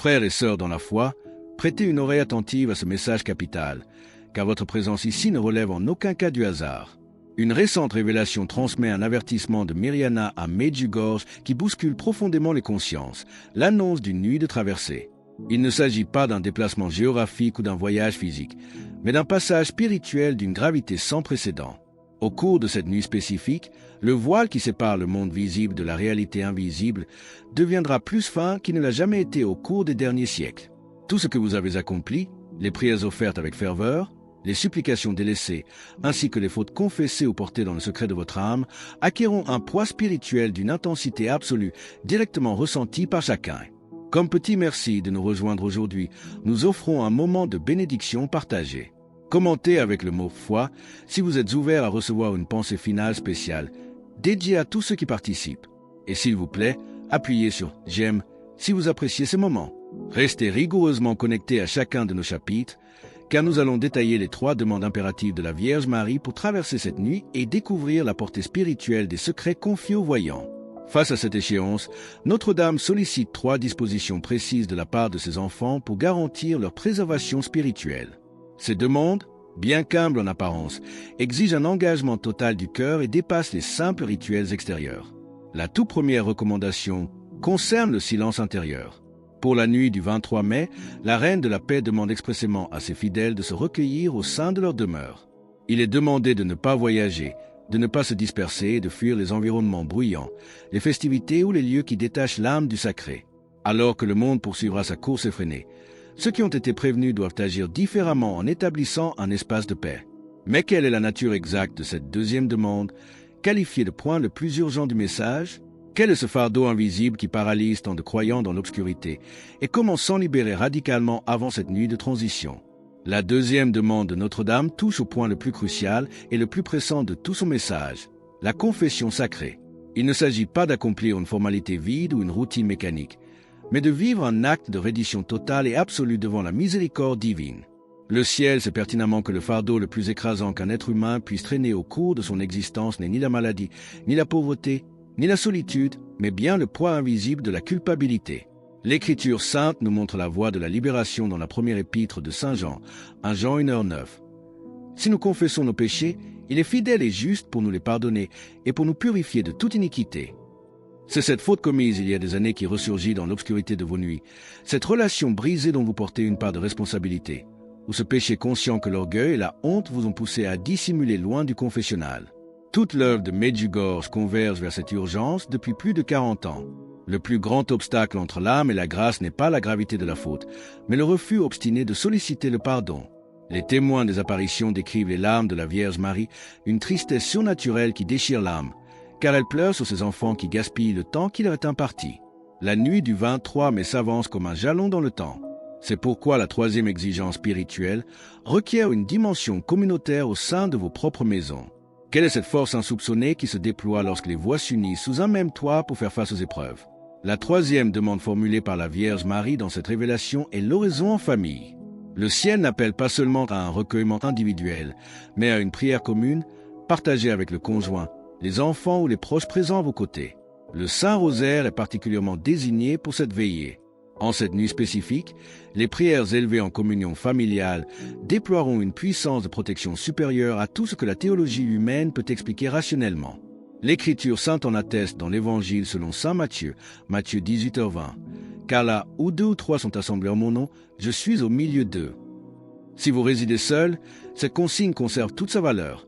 Frères et sœurs dans la foi, prêtez une oreille attentive à ce message capital, car votre présence ici ne relève en aucun cas du hasard. Une récente révélation transmet un avertissement de Mirjana à Medjugorje qui bouscule profondément les consciences, l'annonce d'une nuit de traversée. Il ne s'agit pas d'un déplacement géographique ou d'un voyage physique, mais d'un passage spirituel d'une gravité sans précédent. Au cours de cette nuit spécifique, le voile qui sépare le monde visible de la réalité invisible deviendra plus fin qu'il ne l'a jamais été au cours des derniers siècles. Tout ce que vous avez accompli, les prières offertes avec ferveur, les supplications délaissées, ainsi que les fautes confessées ou portées dans le secret de votre âme, acquerront un poids spirituel d'une intensité absolue, directement ressentie par chacun. Comme petit merci de nous rejoindre aujourd'hui, nous offrons un moment de bénédiction partagée. Commentez avec le mot « foi » si vous êtes ouvert à recevoir une pensée finale spéciale, dédiée à tous ceux qui participent. Et s'il vous plaît, appuyez sur « j'aime » si vous appréciez ces moments. Restez rigoureusement connectés à chacun de nos chapitres, car nous allons détailler les 3 demandes impératives de la Vierge Marie pour traverser cette nuit et découvrir la portée spirituelle des secrets confiés aux voyants. Face à cette échéance, Notre-Dame sollicite 3 dispositions précises de la part de ses enfants pour garantir leur préservation spirituelle. Ces demandes, bien qu'humbles en apparence, exigent un engagement total du cœur et dépassent les simples rituels extérieurs. La toute première recommandation concerne le silence intérieur. Pour la nuit du 23 mai, la Reine de la Paix demande expressément à ses fidèles de se recueillir au sein de leur demeure. Il est demandé de ne pas voyager, de ne pas se disperser et de fuir les environnements bruyants, les festivités ou les lieux qui détachent l'âme du sacré. Alors que le monde poursuivra sa course effrénée, ceux qui ont été prévenus doivent agir différemment en établissant un espace de paix. Mais quelle est la nature exacte de cette deuxième demande, qualifiée de point le plus urgent du message? Quel est ce fardeau invisible qui paralyse tant de croyants dans l'obscurité? Et comment s'en libérer radicalement avant cette nuit de transition? La deuxième demande de Notre-Dame touche au point le plus crucial et le plus pressant de tout son message, la confession sacrée. Il ne s'agit pas d'accomplir une formalité vide ou une routine mécanique, mais de vivre un acte de reddition totale et absolue devant la miséricorde divine. Le ciel sait pertinemment que le fardeau le plus écrasant qu'un être humain puisse traîner au cours de son existence n'est ni la maladie, ni la pauvreté, ni la solitude, mais bien le poids invisible de la culpabilité. L'Écriture sainte nous montre la voie de la libération dans la première épître de Saint Jean, 1 Jean 1h9. Si nous confessons nos péchés, il est fidèle et juste pour nous les pardonner et pour nous purifier de toute iniquité. C'est cette faute commise il y a des années qui ressurgit dans l'obscurité de vos nuits, cette relation brisée dont vous portez une part de responsabilité, ou ce péché conscient que l'orgueil et la honte vous ont poussé à dissimuler loin du confessionnal. Toute l'œuvre de Medjugorje converge vers cette urgence depuis plus de 40 ans. Le plus grand obstacle entre l'âme et la grâce n'est pas la gravité de la faute, mais le refus obstiné de solliciter le pardon. Les témoins des apparitions décrivent les larmes de la Vierge Marie, une tristesse surnaturelle qui déchire l'âme, car elle pleure sur ses enfants qui gaspillent le temps qui leur est imparti. La nuit du 23 mai s'avance comme un jalon dans le temps. C'est pourquoi la troisième exigence spirituelle requiert une dimension communautaire au sein de vos propres maisons. Quelle est cette force insoupçonnée qui se déploie lorsque les voix s'unissent sous un même toit pour faire face aux épreuves? La troisième demande formulée par la Vierge Marie dans cette révélation est l'oraison en famille. Le ciel n'appelle pas seulement à un recueillement individuel, mais à une prière commune, partagée avec le conjoint, les enfants ou les proches présents à vos côtés. Le Saint-Rosaire est particulièrement désigné pour cette veillée. En cette nuit spécifique, les prières élevées en communion familiale déploieront une puissance de protection supérieure à tout ce que la théologie humaine peut expliquer rationnellement. L'Écriture sainte en atteste dans l'Évangile selon saint Matthieu, Matthieu 18h20. Car là où 2 ou 3 sont assemblés en mon nom, je suis au milieu d'eux. Si vous résidez seul, cette consigne conserve toute sa valeur.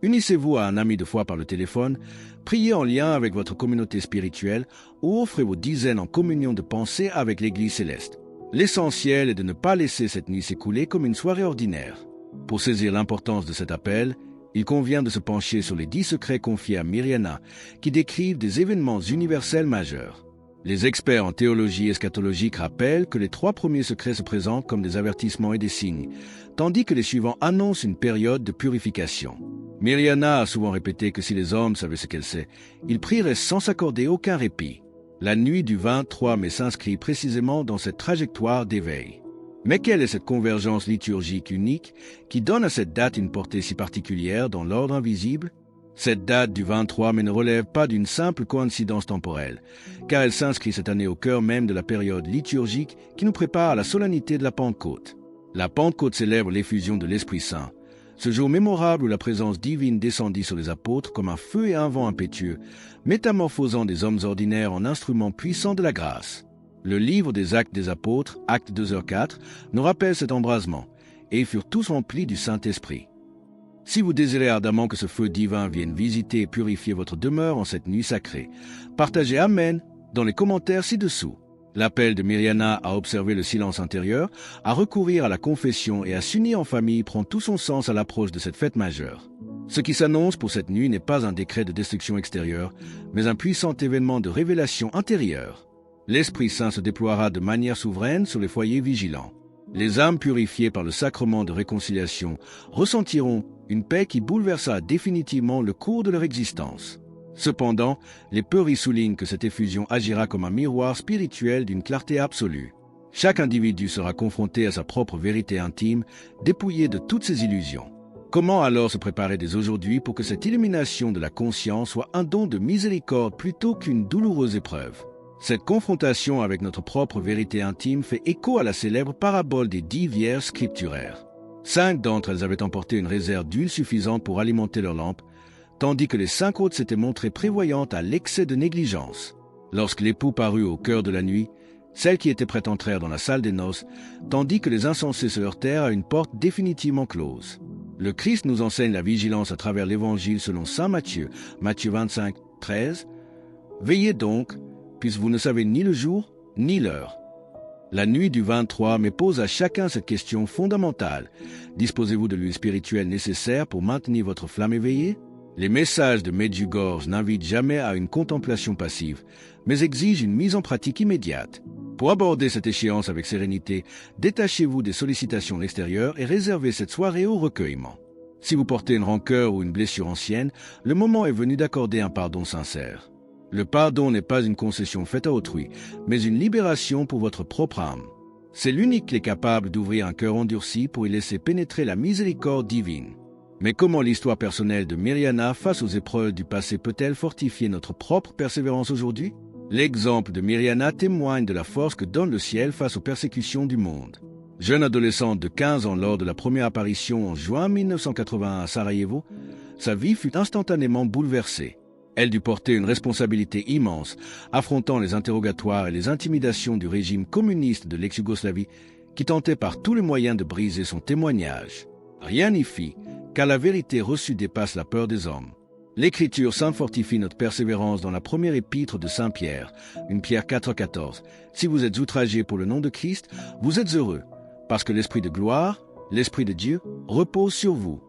Unissez-vous à un ami de foi par le téléphone, priez en lien avec votre communauté spirituelle ou offrez vos dizaines en communion de pensée avec l'Église céleste. L'essentiel est de ne pas laisser cette nuit s'écouler comme une soirée ordinaire. Pour saisir l'importance de cet appel, il convient de se pencher sur les 10 secrets confiés à Mirjana qui décrivent des événements universels majeurs. Les experts en théologie eschatologique rappellent que les 3 premiers secrets se présentent comme des avertissements et des signes, tandis que les suivants annoncent une période de purification. Mirjana a souvent répété que si les hommes savaient ce qu'elle sait, ils prieraient sans s'accorder aucun répit. La nuit du 23 mai s'inscrit précisément dans cette trajectoire d'éveil. Mais quelle est cette convergence liturgique unique qui donne à cette date une portée si particulière dans l'ordre invisible? Cette date du 23 mai ne relève pas d'une simple coïncidence temporelle, car elle s'inscrit cette année au cœur même de la période liturgique qui nous prépare à la solennité de la Pentecôte. La Pentecôte célèbre l'effusion de l'Esprit Saint, ce jour mémorable où la présence divine descendit sur les apôtres comme un feu et un vent impétueux, métamorphosant des hommes ordinaires en instruments puissants de la grâce. Le livre des Actes des Apôtres, Actes 2h4, nous rappelle cet embrasement, et ils furent tous remplis du Saint-Esprit. Si vous désirez ardemment que ce feu divin vienne visiter et purifier votre demeure en cette nuit sacrée, partagez Amen dans les commentaires ci-dessous. L'appel de Myriana à observer le silence intérieur, à recourir à la confession et à s'unir en famille prend tout son sens à l'approche de cette fête majeure. Ce qui s'annonce pour cette nuit n'est pas un décret de destruction extérieure, mais un puissant événement de révélation intérieure. L'Esprit Saint se déploiera de manière souveraine sur les foyers vigilants. Les âmes purifiées par le sacrement de réconciliation ressentiront une paix qui bouleversera définitivement le cours de leur existence. Cependant, les peuries soulignent que cette effusion agira comme un miroir spirituel d'une clarté absolue. Chaque individu sera confronté à sa propre vérité intime, dépouillé de toutes ses illusions. Comment alors se préparer dès aujourd'hui pour que cette illumination de la conscience soit un don de miséricorde plutôt qu'une douloureuse épreuve? Cette confrontation avec notre propre vérité intime fait écho à la célèbre parabole des 10 vierges scripturaires. 5 d'entre elles avaient emporté une réserve d'huile suffisante pour alimenter leurs lampes, tandis que les 5 autres s'étaient montrées prévoyantes à l'excès de négligence. Lorsque l'époux parut au cœur de la nuit, celles qui étaient prêtes entrèrent dans la salle des noces, tandis que les insensés se heurtèrent à une porte définitivement close. Le Christ nous enseigne la vigilance à travers l'Évangile selon saint Matthieu, Matthieu 25, 13. « Veillez donc, puisque vous ne savez ni le jour, ni l'heure. » La nuit du 23 mai pose à chacun cette question fondamentale. Disposez-vous de l'huile spirituelle nécessaire pour maintenir votre flamme éveillée? Les messages de Medjugorje n'invitent jamais à une contemplation passive, mais exigent une mise en pratique immédiate. Pour aborder cette échéance avec sérénité, détachez-vous des sollicitations extérieures et réservez cette soirée au recueillement. Si vous portez une rancœur ou une blessure ancienne, le moment est venu d'accorder un pardon sincère. Le pardon n'est pas une concession faite à autrui, mais une libération pour votre propre âme. C'est l'unique qui est capable d'ouvrir un cœur endurci pour y laisser pénétrer la miséricorde divine. Mais comment l'histoire personnelle de Myriana face aux épreuves du passé peut-elle fortifier notre propre persévérance aujourd'hui? L'exemple de Myriana témoigne de la force que donne le ciel face aux persécutions du monde. Jeune adolescente de 15 ans lors de la première apparition en juin 1981 à Sarajevo, sa vie fut instantanément bouleversée. Elle dut porter une responsabilité immense, affrontant les interrogatoires et les intimidations du régime communiste de l'ex-Yougoslavie qui tentait par tous les moyens de briser son témoignage. Rien n'y fit, car la vérité reçue dépasse la peur des hommes. L'Écriture sainte fortifie notre persévérance dans la première épître de Saint Pierre, une Pierre 4,14. Si vous êtes outragés pour le nom de Christ, vous êtes heureux, parce que l'Esprit de gloire, l'Esprit de Dieu, repose sur vous.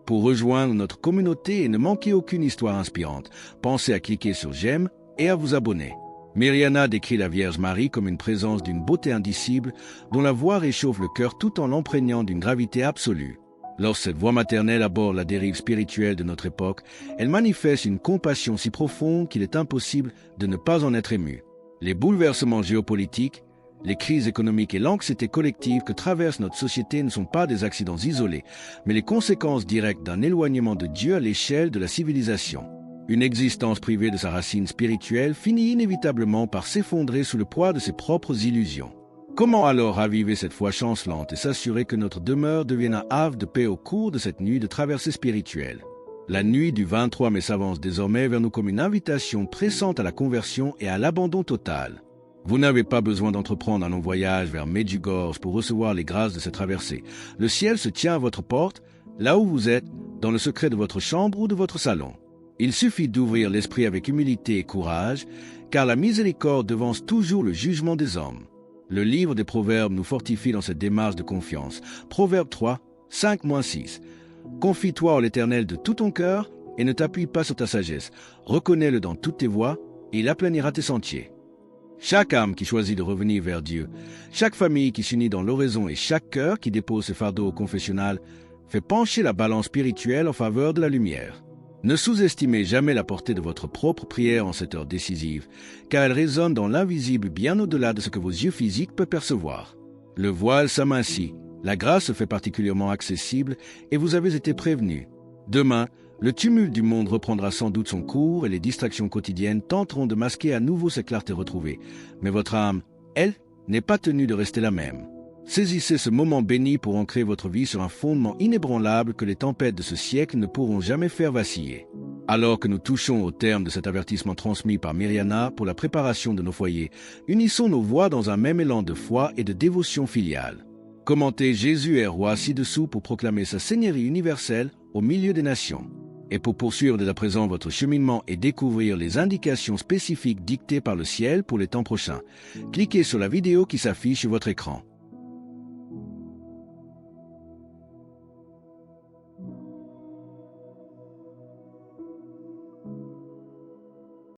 Pour rejoindre notre communauté et ne manquer aucune histoire inspirante, pensez à cliquer sur j'aime et à vous abonner. Myriana décrit la Vierge Marie comme une présence d'une beauté indicible dont la voix réchauffe le cœur tout en l'empreignant d'une gravité absolue. Lorsque cette voix maternelle aborde la dérive spirituelle de notre époque, elle manifeste une compassion si profonde qu'il est impossible de ne pas en être ému. Les bouleversements géopolitiques, les crises économiques et l'anxiété collective que traverse notre société ne sont pas des accidents isolés, mais les conséquences directes d'un éloignement de Dieu à l'échelle de la civilisation. Une existence privée de sa racine spirituelle finit inévitablement par s'effondrer sous le poids de ses propres illusions. Comment alors raviver cette foi chancelante et s'assurer que notre demeure devienne un havre de paix au cours de cette nuit de traversée spirituelle? La nuit du 23 mai s'avance désormais vers nous comme une invitation pressante à la conversion et à l'abandon total. Vous n'avez pas besoin d'entreprendre un long voyage vers Medjugorje pour recevoir les grâces de cette traversée. Le ciel se tient à votre porte, là où vous êtes, dans le secret de votre chambre ou de votre salon. Il suffit d'ouvrir l'esprit avec humilité et courage, car la miséricorde devance toujours le jugement des hommes. Le livre des Proverbes nous fortifie dans cette démarche de confiance. Proverbe 3, 5-6. Confie-toi en l'Éternel de tout ton cœur et ne t'appuie pas sur ta sagesse. Reconnais-le dans toutes tes voies et il aplanira tes sentiers. Chaque âme qui choisit de revenir vers Dieu, chaque famille qui s'unit dans l'oraison et chaque cœur qui dépose ses fardeaux au confessionnal fait pencher la balance spirituelle en faveur de la lumière. Ne sous-estimez jamais la portée de votre propre prière en cette heure décisive, car elle résonne dans l'invisible bien au-delà de ce que vos yeux physiques peuvent percevoir. Le voile s'amincit, la grâce se fait particulièrement accessible et vous avez été prévenus. Demain, Le tumulte du monde reprendra sans doute son cours et les distractions quotidiennes tenteront de masquer à nouveau ces clartés retrouvées. Mais votre âme, elle, n'est pas tenue de rester la même. Saisissez ce moment béni pour ancrer votre vie sur un fondement inébranlable que les tempêtes de ce siècle ne pourront jamais faire vaciller. Alors que nous touchons au terme de cet avertissement transmis par Mirjana pour la préparation de nos foyers, unissons nos voix dans un même élan de foi et de dévotion filiale. Commentez Jésus est roi ci-dessous pour proclamer sa seigneurie universelle au milieu des nations. Et pour poursuivre dès à présent votre cheminement et découvrir les indications spécifiques dictées par le ciel pour les temps prochains, cliquez sur la vidéo qui s'affiche sur votre écran.